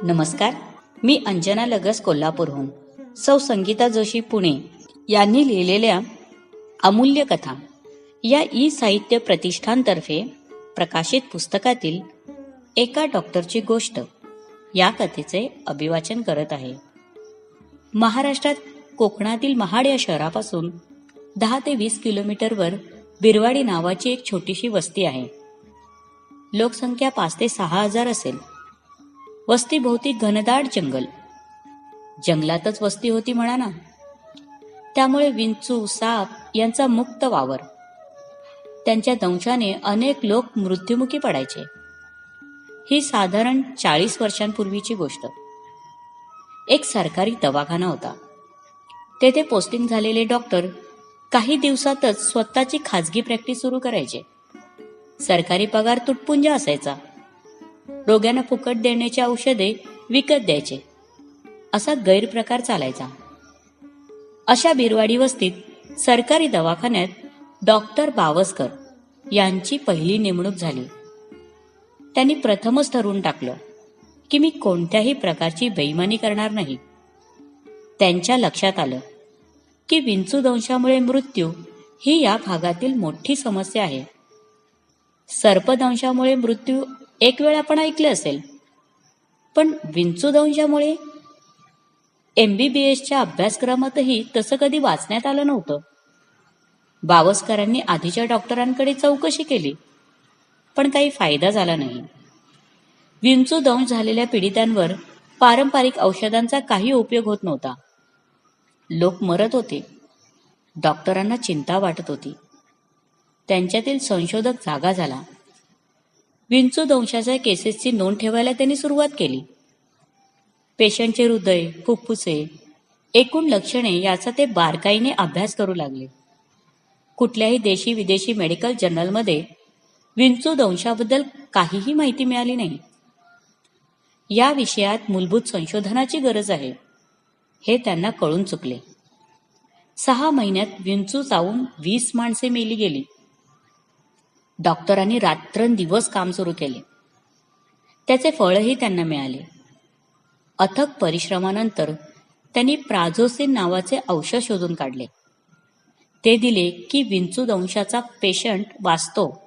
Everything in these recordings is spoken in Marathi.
नमस्कार, मी अंजना लगस कोल्हापूरहून. सौ संगीता जोशी पुणे यांनी लिहिलेल्या अमूल्य कथा या ई साहित्य प्रतिष्ठानतर्फे प्रकाशित पुस्तकातील एका डॉक्टरची गोष्ट या कथेचे अभिवाचन करत आहे. महाराष्ट्रात कोकणातील महाड या शहरापासून 10 ते 20 किलोमीटरवर बिरवाडी नावाची एक छोटीशी वस्ती आहे. लोकसंख्या 5 ते 6 हजार असेल. वस्तीभोवती घनदाट जंगल. जंगलातच वस्ती होती म्हणा ना. त्यामुळे विंचू, साप यांचा मुक्त वावर. त्यांच्या दंशाने अनेक लोक मृत्युमुखी पडायचे. ही साधारण 40 वर्षांपूर्वीची गोष्ट. एक सरकारी दवाखाना होता. तेथे पोस्टिंग झालेले डॉक्टर काही दिवसातच स्वतःची खाजगी प्रॅक्टिस सुरू करायचे. सरकारी पगार तुटपुंजा असायचा. रोग्यांना फुकट देण्याची औषधे विकत द्यायचे, असा गैरप्रकार चालायचा. अशा बिरवाडी वस्तीत सरकारी दवाखान्यात डॉक्टर बावस्कर यांची पहिली नेमणूक झाली. त्यांनी प्रथमच ठरवून टाकलं की मी कोणत्याही प्रकारची बेईमानी करणार नाही. त्यांच्या लक्षात आलं की विंचू दंशामुळे मृत्यू ही या भागातील मोठी समस्या आहे. सर्पदंशामुळे मृत्यू एक वेळ आपण ऐकले असेल, पण विंचू दंशामुळे MBBSच्या अभ्यासक्रमातही तसं कधी वाचण्यात आलं नव्हतं. बावस्करांनी आधीच्या डॉक्टरांकडे चौकशी केली, पण काही फायदा झाला नाही. विंचू दंश झालेल्या पीडितांवर पारंपरिक औषधांचा काही उपयोग होत नव्हता. लोक मरत होते. डॉक्टरांना चिंता वाटत होती. त्यांच्यातील संशोधक जागा झाला. विंचू दंशाच्या केसेसची नोंद ठेवायला त्यांनी सुरुवात केली. पेशंटचे हृदय, फुफ्फुसे, एकूण लक्षणे याचा ते बारकाईने अभ्यास करू लागले. कुठल्याही देशी विदेशी मेडिकल जर्नलमध्ये विंचू दंशाबद्दल काहीही माहिती मिळाली नाही. या विषयात मूलभूत संशोधनाची गरज आहे हे त्यांना कळून चुकले. 6 महिन्यात विंचू चावून 20 माणसे मेली गेली. डॉक्टरांनी रात्रंदिवस काम सुरू केले. त्याचे फळही त्यांना मिळाले. अथक परिश्रमानंतर त्यांनी प्राझोसिन नावाचे औषध शोधून काढले. ते दिले की विंचू दंशाचा पेशंट वाचतो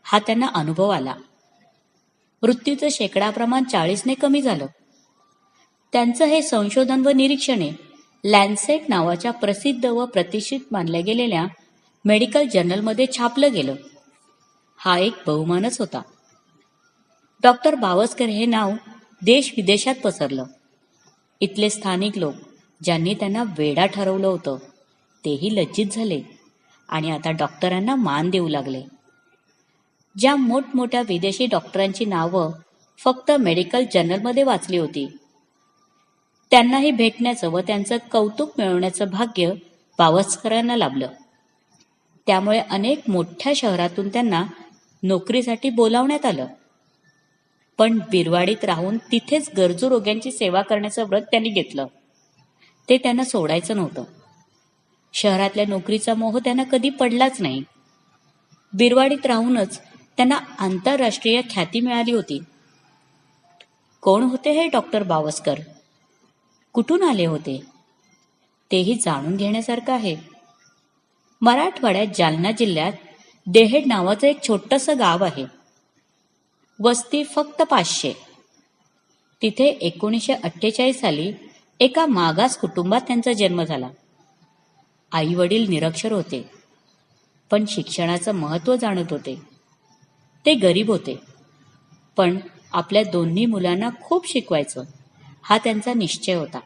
हा त्यांना अनुभव आला. मृत्यूचं शेकडा प्रमाण 40ने कमी झालं. त्यांचं हे संशोधन व निरीक्षणे लॅन्सेट नावाच्या प्रसिद्ध व प्रतिष्ठित मानल्या गेलेल्या मेडिकल जर्नलमध्ये छापलं गेलं. हा एक बहुमानच होता. डॉक्टर बावस्कर हे नाव देश विदेशात पसरलं. इथले स्थानिक लोक ज्यांनी त्यांना वेडा ठरवलं होतं तेही लज्जित झाले आणि आता डॉक्टरांना मान देऊ लागले. ज्या मोठमोठ्या विदेशी डॉक्टरांची नावं फक्त मेडिकल जर्नलमध्ये वाचली होती, त्यांनाही भेटण्याचं व त्यांचं कौतुक मिळवण्याचं भाग्य बावस्करांना लाभलं. त्यामुळे अनेक मोठ्या शहरातून त्यांना नोकरीसाठी बोलावण्यात आलं. पण बिरवाडीत राहून तिथेच गरजू रोग्यांची सेवा करण्याचं व्रत त्यांनी घेतलं. ते त्यांना सोडायचं नव्हतं. शहरातल्या नोकरीचा मोह त्यांना कधी पडलाच नाही. बिरवाडीत राहूनच त्यांना आंतरराष्ट्रीय ख्याती मिळाली होती. कोण होते हे डॉक्टर बावस्कर? कुठून आले होते? तेही जाणून घेण्यासारखं आहे. मराठवाड्यात जालना जिल्ह्यात देहेड नावाचं एक छोटंसं गाव आहे. वस्ती फक्त 500. तिथे 1948 साली एका मागास कुटुंबात त्यांचा जन्म झाला. आई वडील निरक्षर होते, पण शिक्षणाचं महत्त्व जाणत होते. ते गरीब होते, पण आपल्या दोन्ही मुलांना खूप शिकवायचं हा त्यांचा निश्चय होता.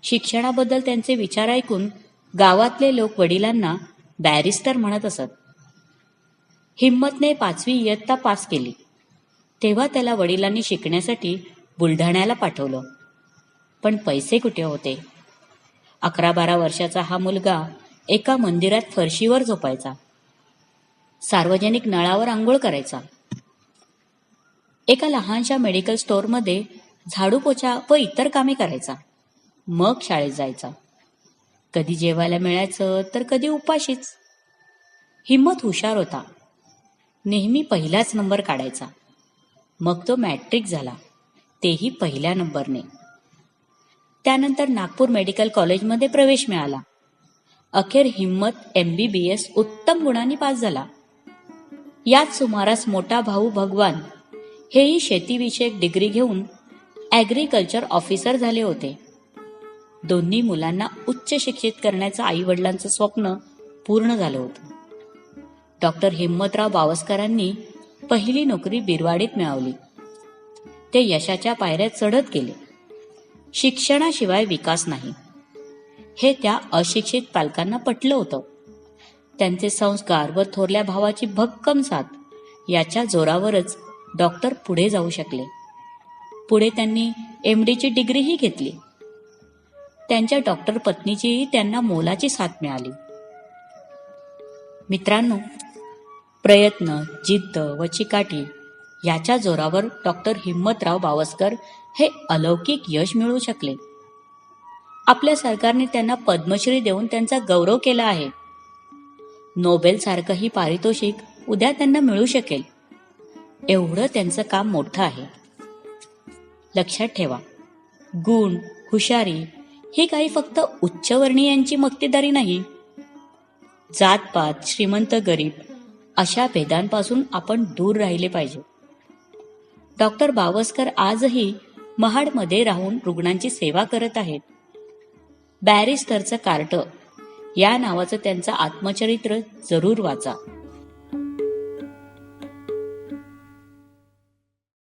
शिक्षणाबद्दल त्यांचे विचार ऐकून गावातले लोक वडिलांना बॅरिस्टर म्हणत असत. हिम्मतने 5वी इयत्ता पास केली तेव्हा त्याला वडिलांनी शिकण्यासाठी बुलढाण्याला पाठवलं. पण पैसे कुठे होते? 11-12 वर्षाचा हा मुलगा एका मंदिरात फरशीवर झोपायचा. सार्वजनिक नळावर आंघोळ करायचा. एका लहानशा मेडिकल स्टोअरमध्ये झाडू पोछा व इतर कामे करायचा. मग शाळेत जायचा. कधी जेवायला मिळायचं तर कधी उपाशीच. हिम्मत हुशार होता. नेहमी पहिलाच नंबर काढायचा. मग तो मॅट्रिक झाला. तेही पहिल्या नंबरने. त्यानंतर नागपूर मेडिकल कॉलेजमध्ये प्रवेश मिळाला. अखेर हिम्मत MBBS उत्तम गुणांनी पास झाला. याच सुमारास मोठा भाऊ भगवान हेही शेतीविषयक डिग्री घेऊन ॲग्रिकल्चर ऑफिसर झाले होते. दोन्ही मुलांना उच्च शिक्षित करण्याचं आईवडिलांचं स्वप्न पूर्ण झालं होतं. डॉक्टर हिम्मतराव बावस्करांनी पहिली नोकरी बिरवाडीत मिळवली. ते यशाच्या पायऱ्या चढत गेले. शिक्षणाशिवाय विकास नाही हे त्या अशिक्षित पालकांना पटलं होतं. त्यांचे संस्कार व थोरल्या भावाची भक्कम साथ याच्या जोरावरच डॉक्टर पुढे जाऊ शकले. पुढे त्यांनी MDची डिग्रीही घेतली. त्यांच्या डॉक्टर पत्नीचीही त्यांना मोलाची साथ मिळाली. मित्रांनो, प्रयत्न, जिद्द व चिकाटी याच्या जोरावर डॉक्टर हिम्मतराव बावस्कर हे अलौकिक यश मिळवू शकले. आपल्या सरकारने त्यांना पद्मश्री देऊन त्यांचा गौरव केला आहे. नोबेल सारखंही पारितोषिक उद्या त्यांना मिळू शकेल. एवढं त्यांचं काम मोठं आहे. लक्षात ठेवा, गुण, हुशारी ही काही फक्त उच्चवर्णीयांची मक्तेदारी नाही. जातपात, श्रीमंत गरीब अशा भेदांपासून आपण दूर राहिले पाहिजे. डॉक्टर बावस्कर आजही महाडमध्ये राहून रुग्णांची सेवा करत आहेत. बॅरिस्टरचं कार्ट या नावाचं त्यांचं आत्मचरित्र जरूर वाचा.